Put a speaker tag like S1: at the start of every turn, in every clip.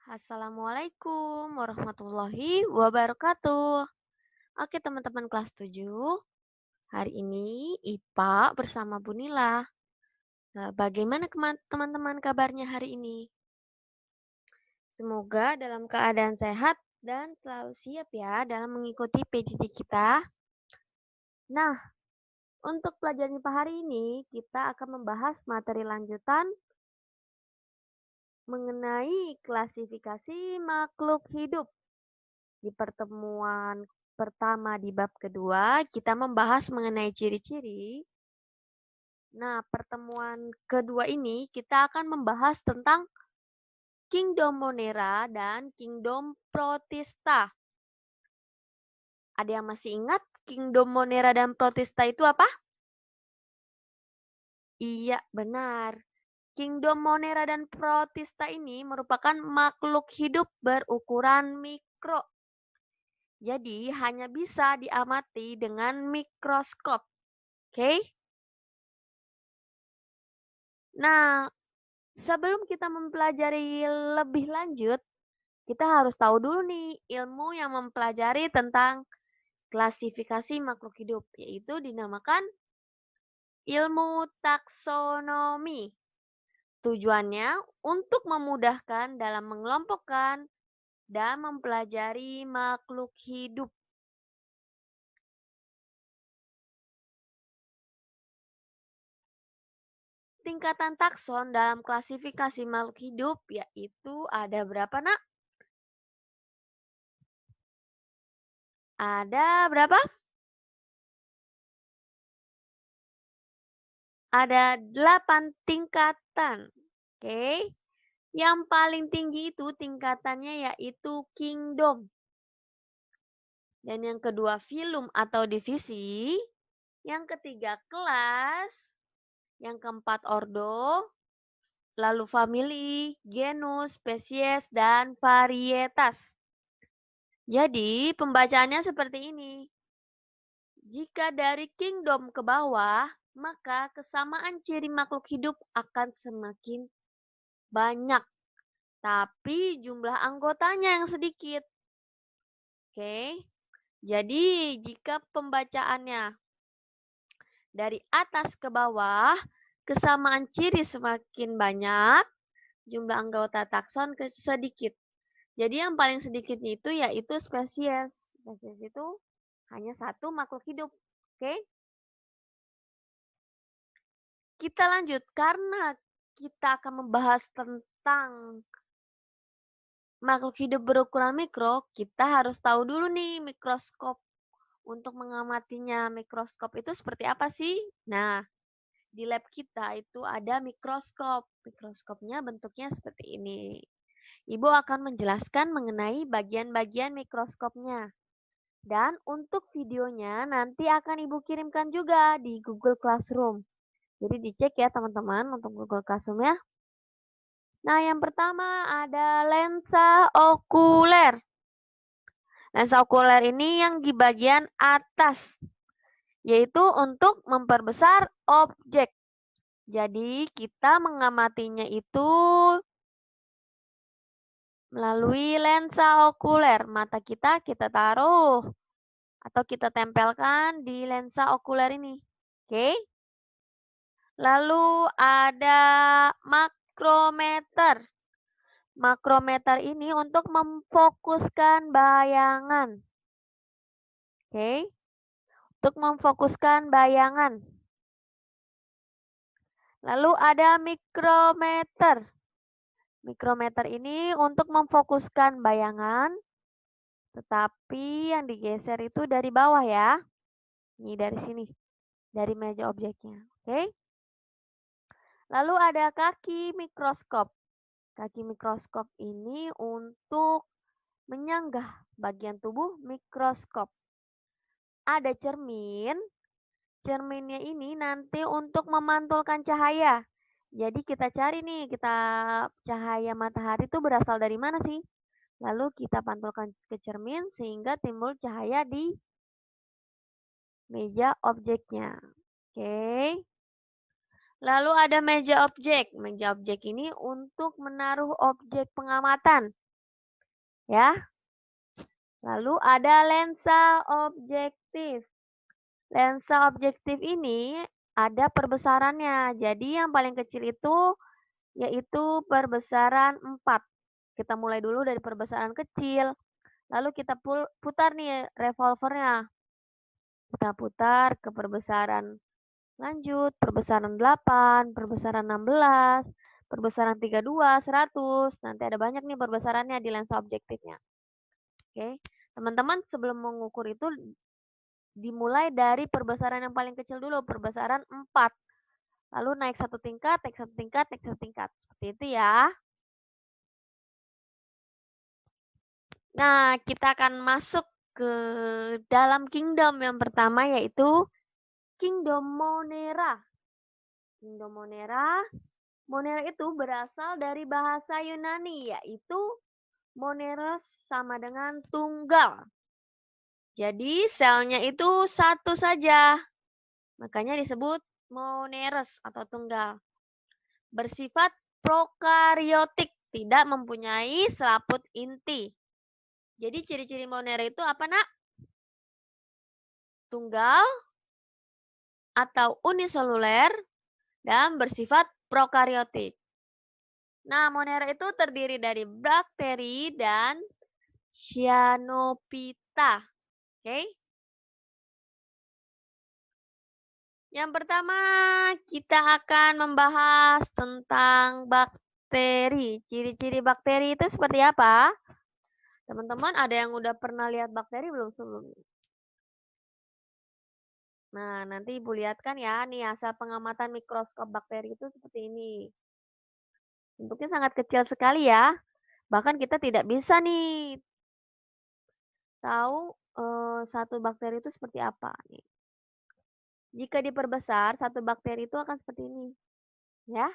S1: Assalamualaikum warahmatullahi wabarakatuh. Oke teman-teman kelas 7, hari ini IPA bersama Bu Nila. Bagaimana teman-teman kabarnya hari ini? Semoga dalam keadaan sehat dan selalu siap ya dalam mengikuti PJJ kita. Nah, untuk pelajaran IPA hari ini kita akan membahas materi lanjutan mengenai klasifikasi makhluk hidup. Di pertemuan pertama di bab kedua, kita membahas mengenai ciri-ciri. Nah, pertemuan kedua ini kita akan membahas tentang Kingdom Monera dan Kingdom Protista. Ada yang masih ingat Kingdom Monera dan Protista itu apa? Iya, benar. Kingdom Monera dan Protista ini merupakan makhluk hidup berukuran mikro. Jadi, hanya bisa diamati dengan mikroskop. Oke? Nah, sebelum kita mempelajari lebih lanjut, kita harus tahu dulu nih ilmu yang mempelajari tentang klasifikasi makhluk hidup, yaitu dinamakan ilmu taksonomi. Tujuannya untuk memudahkan dalam mengelompokkan dan mempelajari makhluk hidup. Tingkatan takson dalam klasifikasi makhluk hidup yaitu ada berapa, Nak? Ada berapa? Ada 8 tingkatan. Oke. Yang paling tinggi itu tingkatannya yaitu kingdom. Dan yang kedua filum atau divisi. Yang ketiga kelas. Yang keempat ordo. Lalu famili, genus, spesies, dan varietas. Jadi pembacaannya seperti ini. Jika dari kingdom ke bawah, maka kesamaan ciri makhluk hidup akan semakin banyak. Tapi jumlah anggotanya yang sedikit. Oke. Jadi jika pembacaannya dari atas ke bawah, kesamaan ciri semakin banyak, jumlah anggota takson sedikit. Jadi yang paling sedikitnya itu yaitu spesies. Spesies itu hanya satu makhluk hidup. Oke. Kita lanjut karena kita akan membahas tentang makhluk hidup berukuran mikro, kita harus tahu dulu nih mikroskop. Untuk mengamatinya mikroskop itu seperti apa sih? Nah, di lab kita itu ada mikroskop. Mikroskopnya bentuknya seperti ini. Ibu akan menjelaskan mengenai bagian-bagian mikroskopnya. Dan untuk videonya nanti akan Ibu kirimkan juga di Google Classroom. Jadi dicek ya teman-teman untuk Google Classroom-nya. Nah, yang pertama ada lensa okuler. Lensa okuler ini yang di bagian atas, yaitu untuk memperbesar objek. Jadi, kita mengamatinya itu melalui lensa okuler. Mata kita taruh atau kita tempelkan di lensa okuler ini. Oke. Lalu ada makrometer. Makrometer ini untuk memfokuskan bayangan. Oke. Untuk memfokuskan bayangan. Lalu ada mikrometer. Mikrometer ini untuk memfokuskan bayangan, tetapi yang digeser itu dari bawah ya. Ini dari sini, dari meja objeknya. Oke. Lalu ada kaki mikroskop. Kaki mikroskop ini untuk menyanggah bagian tubuh mikroskop. Ada cermin. Cerminnya ini nanti untuk memantulkan cahaya. Jadi kita cari nih, cahaya matahari itu berasal dari mana sih? Lalu kita pantulkan ke cermin sehingga timbul cahaya di meja objeknya. Oke. Lalu ada meja objek. Meja objek ini untuk menaruh objek pengamatan. Ya. Lalu ada lensa objektif. Lensa objektif ini ada perbesarannya. Jadi yang paling kecil itu yaitu perbesaran 4. Kita mulai dulu dari perbesaran kecil. Lalu kita putar nih revolvernya. Kita putar ke perbesaran lanjut, perbesaran 8, perbesaran 16, perbesaran 32, 100. Nanti ada banyak nih perbesarannya di lensa objektifnya. Oke, teman-teman sebelum mengukur itu dimulai dari perbesaran yang paling kecil dulu, perbesaran 4. Lalu naik satu tingkat, naik satu tingkat, naik satu tingkat. Seperti itu ya. Nah, kita akan masuk ke dalam kingdom yang pertama yaitu Kingdom Monera. Kingdom Monera. Monera itu berasal dari bahasa Yunani yaitu moneros sama dengan tunggal. Jadi selnya itu satu saja. Makanya disebut moneros atau tunggal. Bersifat prokaryotik, tidak mempunyai selaput inti. Jadi ciri-ciri monera itu apa, Nak? Tunggal atau uniseluler dan bersifat prokaryotik. Nah, monera itu terdiri dari bakteri dan cyanophyta. Oke. Yang pertama, kita akan membahas tentang bakteri. Ciri-ciri bakteri itu seperti apa? Teman-teman ada yang udah pernah lihat bakteri belum sebelumnya? Nah, nanti Ibu lihatkan ya, nih hasil pengamatan mikroskop bakteri itu seperti ini. Bentuknya sangat kecil sekali ya. Bahkan kita tidak bisa nih tahu satu bakteri itu seperti apa nih. Jika diperbesar, satu bakteri itu akan seperti ini. Ya.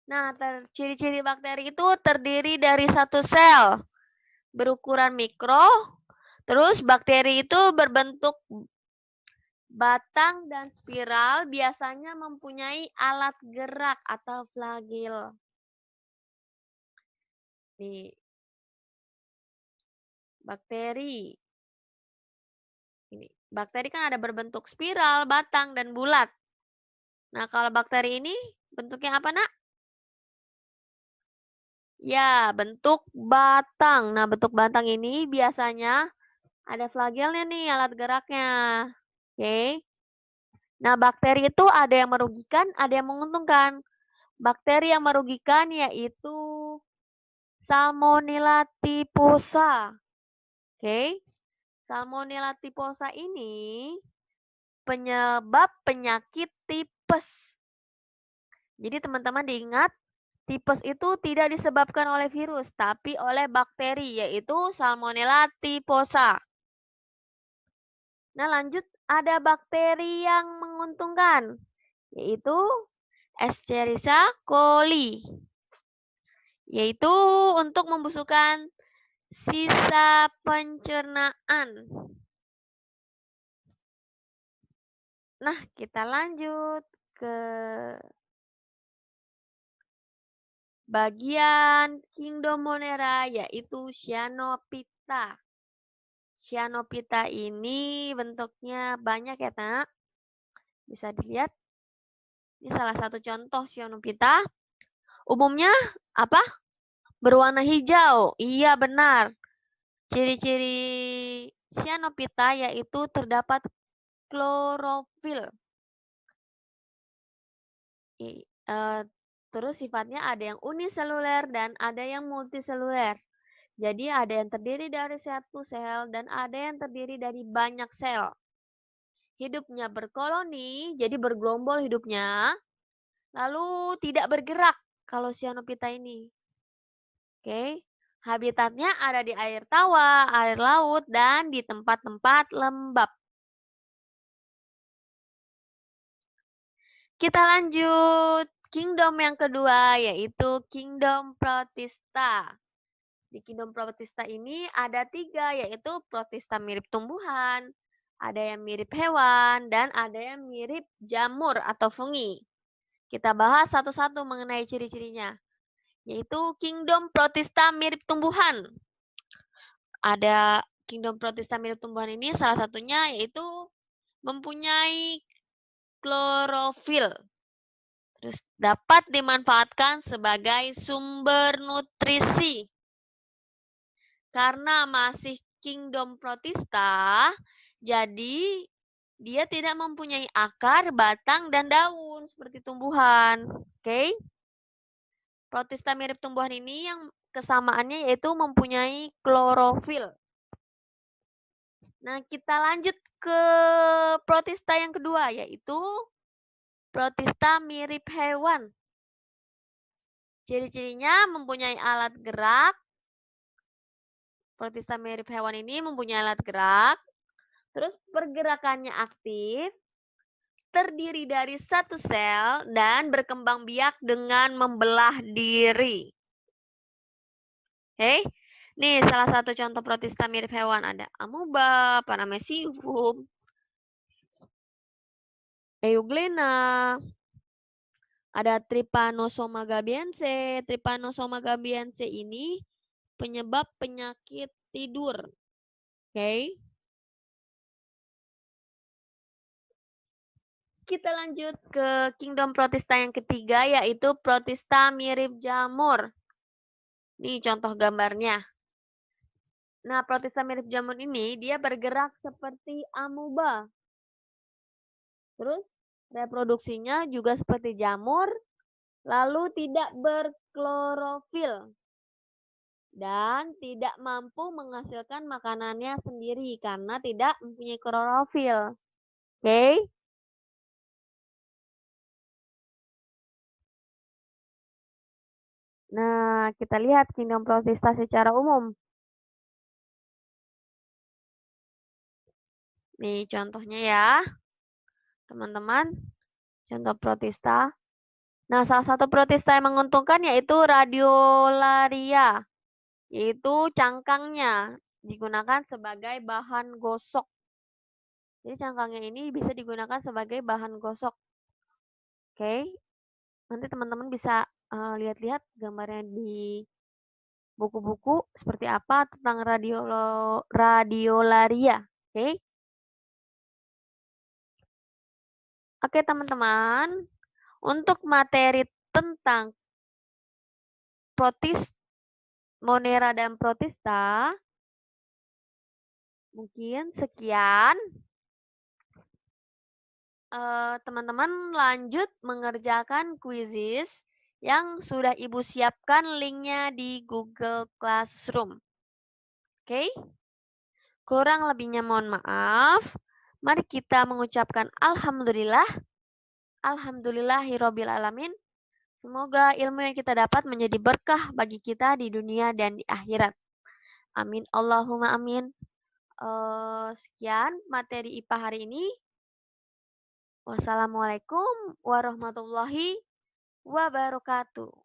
S1: Nah, ciri-ciri bakteri itu terdiri dari satu sel berukuran mikro. Terus bakteri itu berbentuk batang dan spiral, biasanya mempunyai alat gerak atau flagel. Nih, bakteri. Ini, bakteri kan ada berbentuk spiral, batang, dan bulat. Nah, kalau bakteri ini bentuknya apa, Nak? Ya, bentuk batang. Nah, bentuk batang ini biasanya ada flagelnya nih, alat geraknya. Oke. Nah, bakteri itu ada yang merugikan, ada yang menguntungkan. Bakteri yang merugikan yaitu Salmonella typhosa. Oke. Salmonella typhosa ini penyebab penyakit tipes. Jadi teman-teman diingat, tipes itu tidak disebabkan oleh virus, tapi oleh bakteri, yaitu Salmonella typhosa. Nah, lanjut ada bakteri yang menguntungkan, yaitu Escherichia coli, yaitu untuk membusukkan sisa pencernaan. Nah, kita lanjut ke bagian Kingdom Monera, yaitu Cyanophyta. Cyanophyta ini bentuknya banyak ya, Nak. Bisa dilihat. Ini salah satu contoh Cyanophyta. Umumnya apa? Berwarna hijau. Iya, benar. Ciri-ciri Cyanophyta yaitu terdapat klorofil. Terus sifatnya ada yang uniseluler dan ada yang multiseluler. Jadi ada yang terdiri dari satu sel dan ada yang terdiri dari banyak sel. Hidupnya berkoloni, jadi bergerombol hidupnya. Lalu tidak bergerak kalau Cyanophyta ini. Oke. Habitatnya ada di air tawa, air laut, dan di tempat-tempat lembab. Kita lanjut. Kingdom yang kedua yaitu Kingdom Protista. Di Kingdom Protista ini ada 3, yaitu Protista mirip tumbuhan, ada yang mirip hewan, dan ada yang mirip jamur atau fungi. Kita bahas satu-satu mengenai ciri-cirinya, yaitu Kingdom Protista mirip tumbuhan. ada kingdom protista mirip tumbuhan ini salah satunya yaitu mempunyai klorofil. Terus dapat dimanfaatkan sebagai sumber nutrisi. Karena masih kingdom protista, jadi dia tidak mempunyai akar, batang, dan daun seperti tumbuhan. Oke? Protista mirip tumbuhan ini yang kesamaannya yaitu mempunyai klorofil. Nah, kita lanjut ke protista yang kedua, yaitu protista mirip hewan. Ciri-cirinya mempunyai alat gerak. Protista mirip hewan ini mempunyai alat gerak. Terus pergerakannya aktif, terdiri dari satu sel, dan berkembang biak dengan membelah diri. Oke, nih salah satu contoh protista mirip hewan ada amoeba, paramecium, euglena, ada Trypanosoma gabiense. Trypanosoma gabiense ini penyebab penyakit tidur. Oke. Kita lanjut ke kingdom protista yang ketiga, yaitu protista mirip jamur. Ini contoh gambarnya. Nah, protista mirip jamur ini, dia bergerak seperti amoeba. Terus, reproduksinya juga seperti jamur, lalu tidak berklorofil. Dan tidak mampu menghasilkan makanannya sendiri karena tidak mempunyai klorofil. Oke? Nah, kita lihat kingdom protista secara umum. Nih contohnya ya, teman-teman. Contoh protista. Nah, salah satu protista yang menguntungkan yaitu radiolaria, yaitu cangkangnya digunakan sebagai bahan gosok. Jadi cangkangnya ini bisa digunakan sebagai bahan gosok. Oke, nanti teman-teman bisa lihat-lihat gambarnya di buku-buku seperti apa tentang radiolaria. Oke. Oke, teman-teman. Untuk materi tentang protis, monera dan protista, mungkin sekian. Teman-teman lanjut mengerjakan quizzes yang sudah Ibu siapkan linknya di Google Classroom. Oke? Kurang lebihnya mohon maaf. Mari kita mengucapkan Alhamdulillah. Alhamdulillahirabbil alamin. Semoga ilmu yang kita dapat menjadi berkah bagi kita di dunia dan di akhirat. Amin. Allahumma amin. Sekian materi IPA hari ini. Wassalamualaikum warahmatullahi wabarakatuh.